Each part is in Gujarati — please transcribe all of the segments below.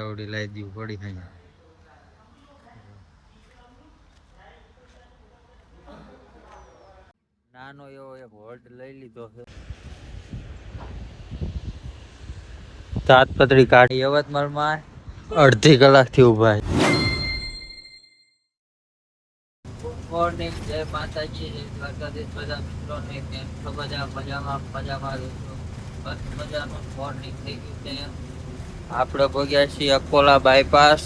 ગાવડી લાવી દીધી પડી થાય. નાનો એવો એક હોલ્ડ લઈ લીધો છે. તાતપત્રી કાઢી યવતમાળમાં અડધી કલાકથી ઉભા છે. મોર્નિંગ, જય માતાજી, જય દ્વારકાધીશ. બધા મિત્રોને મજામાં મજાનું મોર્નિંગ થઈ ગયું છે. આપણે પહોંચ્યા છીએ અકોલા બાયપાસ.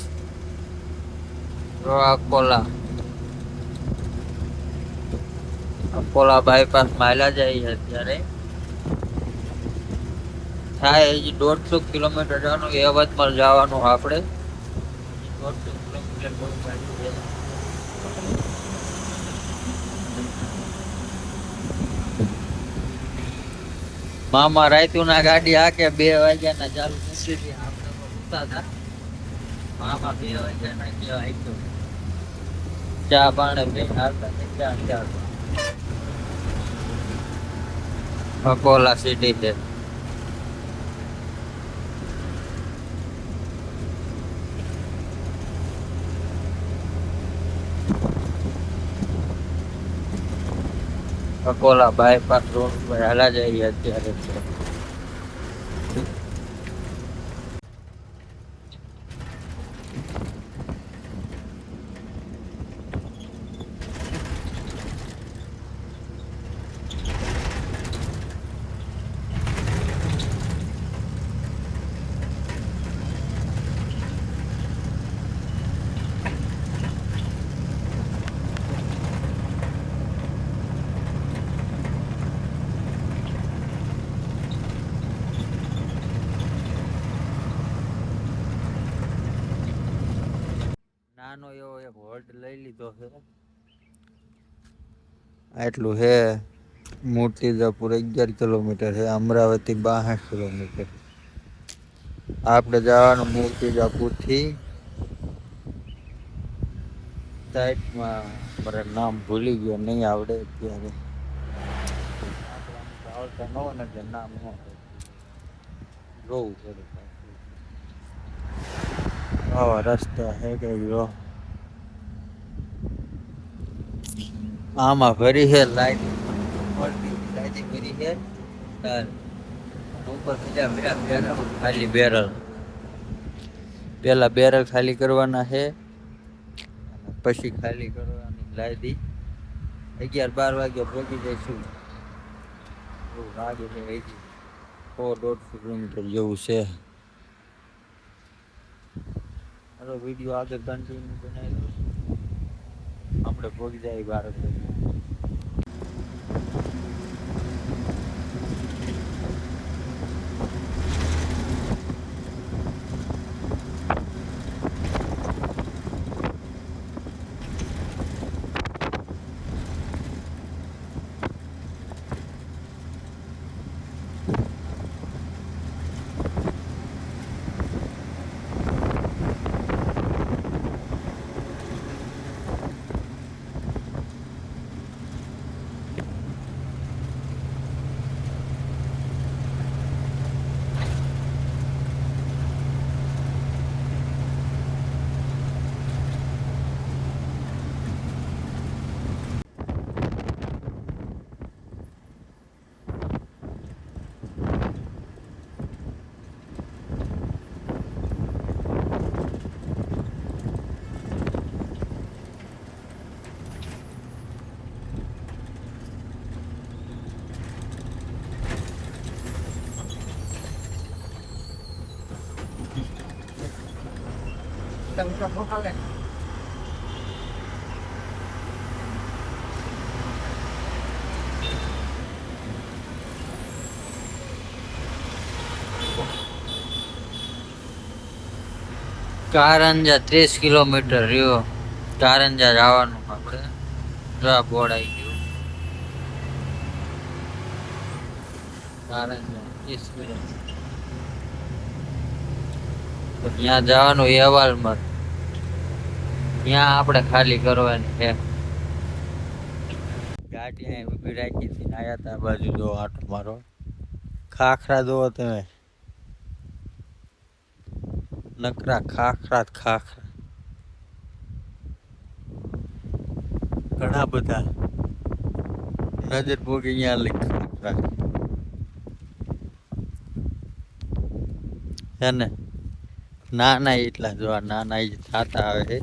અકોલા બાયપાસ માયલા જાય અત્યારે થાય હજી 150 કિલોમીટર જવાનું. યવતમાળ જવાનું આપણે 150 કિલોમીટર. મામા રાયતું ના ગાડી આ કે 2 વાગ્યા ના ચાલુ મૂકી આપણે ઉતા હતા. મામા 2 વાગ્યા ના કેવા ચા પાણી બે હાલતા અકોલા સિટી છે. અકોલા બાયપાસ રોડ પર હાલા જઈએ અત્યારે. નાનો એવો એક હોલ્ડ લઈ લીધો છે. આટલું હે. મૂર્તિજાપુર 11 કિલોમીટર છે. અમરાવતી 62 કિલોમીટર. આપણે જવાનું મૂર્તિજાપુર થી સાઈડમાં. મારા નામ ભૂલી ગયો, નહીં આવડે અત્યારે. આવડતા ન હોય ને નામ જોવું પડે. આવા રસ્તા હે કે આમાં ભરી છે લાઈટ ભરી છે. ઉપર ખાલી બેરલ. પેલા બેરલ ખાલી કરવાના છે, પછી ખાલી કરવાની લાદી. 11-12 વાગ્યા પહોંચી જઈશું. લાગે છે 100-150 કિલોમીટર જેવું છે. હાલો વિડીયો આગળ કન્ટિન્યુ બનાવી દો. આપણે પહોંચી જાય 12 વાગે. કારંજા 30 કિલોમીટર રહ્યો. કારંજા જવાનું આપણે. બોર્ડ આવી ગયું. કારંજા 30 કિલોમીટર. ત્યાં જવાનું અહેવાલમાં. ત્યાં આપણે ખાલી કરવાની છે. ગાડી અહીં ઊભી રાખી હતી. આયા તા બાજુ જો આટો મારો. ખાખરા જોવો તમે. નકરા ખાખરા જ ખાખરા ઘણા બધા નજર પોગે અહીંયા લઈ ખાખરા હે ને નાના એટલા જો નાના એ થતા આવે છે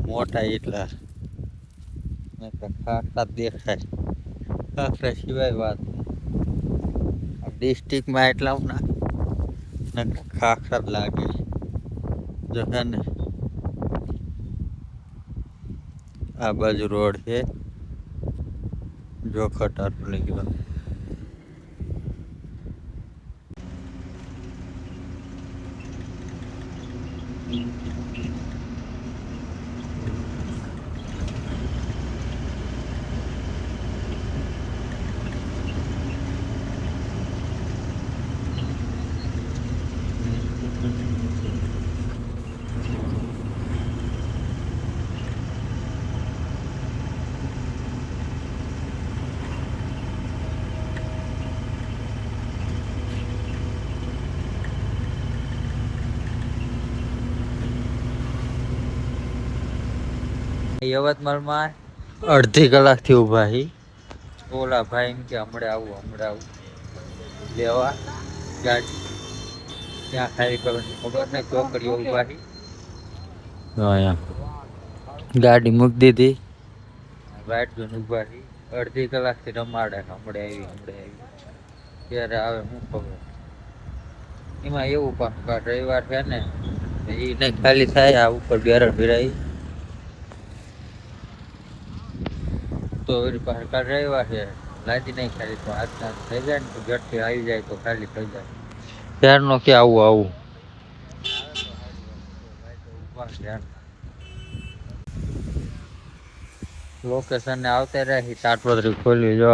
મોટા એટલા ખાખરા દેખાય ખાખરા સિવાય વાત ડિસ્ટ્રિક્ટમાં એટલા ના ખાખરા જ લાગે જો હે ને આ બાજુ રોડ છે જોખટ આટલું નીકળ્યો યવતમાળમાં અડધી કલાકથી ઊભા હી ઓલા ભાઈ એમ કે હમણાં આવું લેવા ગાડી ત્યાં ખાલી કરવાની ખબર ને ચોકડીઓ ઊભા હી અહીંયા ગાડી મૂકી દીધી વાઇટ જોઈને ઊભા હી અડધી કલાકથી રમાડે હમણાં આવી ત્યારે આવે શું ખબર એમાં એવું પણ રવિવાર છે ને એને ખાલી થાય આ ઉપર બેરલ ભીરાઈ તો પાસે રવિવાર છે લાદી નહીં ખાલી તો આજના થઈ જાય ને તો ઝડપથી આવી જાય તો ખાલી થઈ જાય ત્યારનો કે આવું લોકેશન ને આવતા રહી તાટપત્રી ખોલવી જો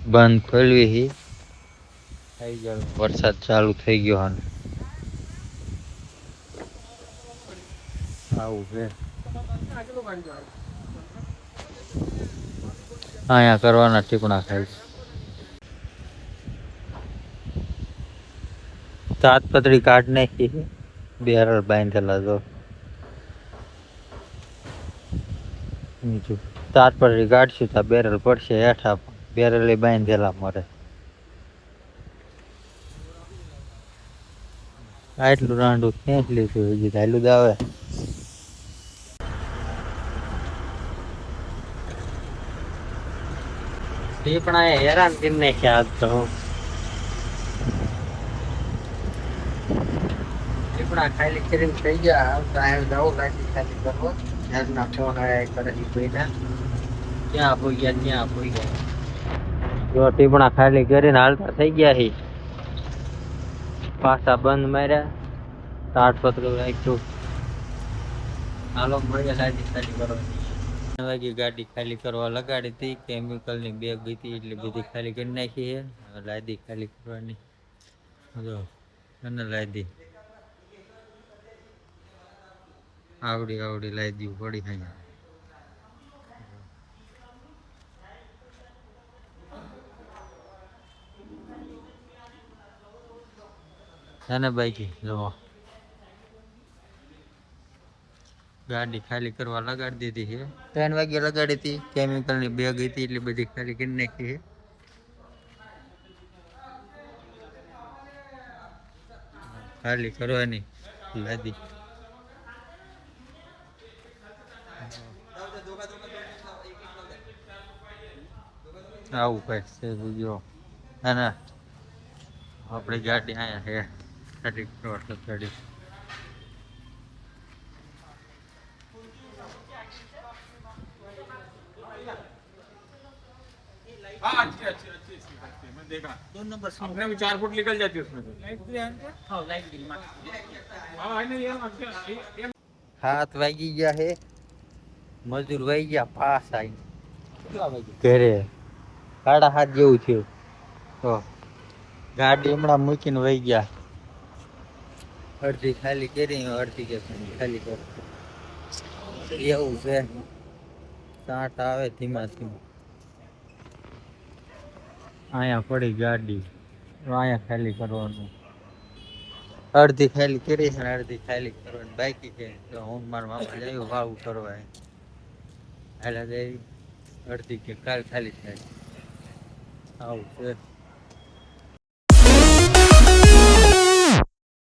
બંધ ખોલવી હી થઈ ગયો વરસાદ ચાલુ થઈ ગયો હાને આવું છે અહીંયા કરવાના ટીપણા ખાય તાટપત્રી કાઢ નાખી બેરલ બાંધેલા જો તાટપત્રી કાઢશું તો બેરલ પડશે હેઠા બેરલ બાંધેલા મરે આટલું રાંડું ખેંચ લીધું હજી આટલું જ આવે ટીપણા હેરાન કરી નાખ્યા આજ તો ટીપણા ખાલી કરીને થઈ ગયા જવું લાગી ખાલી કરવા ઘરના ફોન આવ્યા કરે કોઈના ક્યાં પોઈ ગયા જો ટીપણા ખાલી કરીને હાલતા થઈ ગયા હી પાછા બંધ માર્યા તાટપત્રું રાખ્યું હાલો મળીએ ગાડી ખાલી કરવાની વાગે ગાડી ખાલી કરવા લગાડી હતી કેમિકલ ની બેગ હતી એટલે બધી ખાલી કરી નાખી છે લાદી ખાલી કરવાની જો અને લાદી આવડી લાદી પડી અહીંયા અને બાઈકી જો ગાડી ખાલી કરવા લગાડી દીધી છે 3 વાગે લગાડી હતી કેમિકલ ની બેગ હતી એટલે બધી ખાલી કરી નાખી છે ખાલી કરવાની લાદી આવું કઈ છે જો અને આપણી ગાડી અહીંયા છે ગાડી ગાડી हाँ अच्छी मैंने देखा 2 नंबर अपने भी 4 फुट निकल जाती है उसमें हाथ वागी गया है मजदूर वागी गया पास आई ઘરે 7:30 જેવું થયું તો ગાડી હમણાં મૂકીને વહી ગયા અડધી ખાલી કરી અડધી કે ખાલી કરી એવું છે સાટ આવે ધીમા અહીંયા પડી ગાડી અહીંયા ખાલી કરવાનું. અડધી ખાલી કરી છે ને અડધી ખાલી કરવાની બાકી છે. તો હું મારા મામા જયું વાવું કરવા હાલા જાય અડધી કે કાલ ખાલી થાય આવું છે.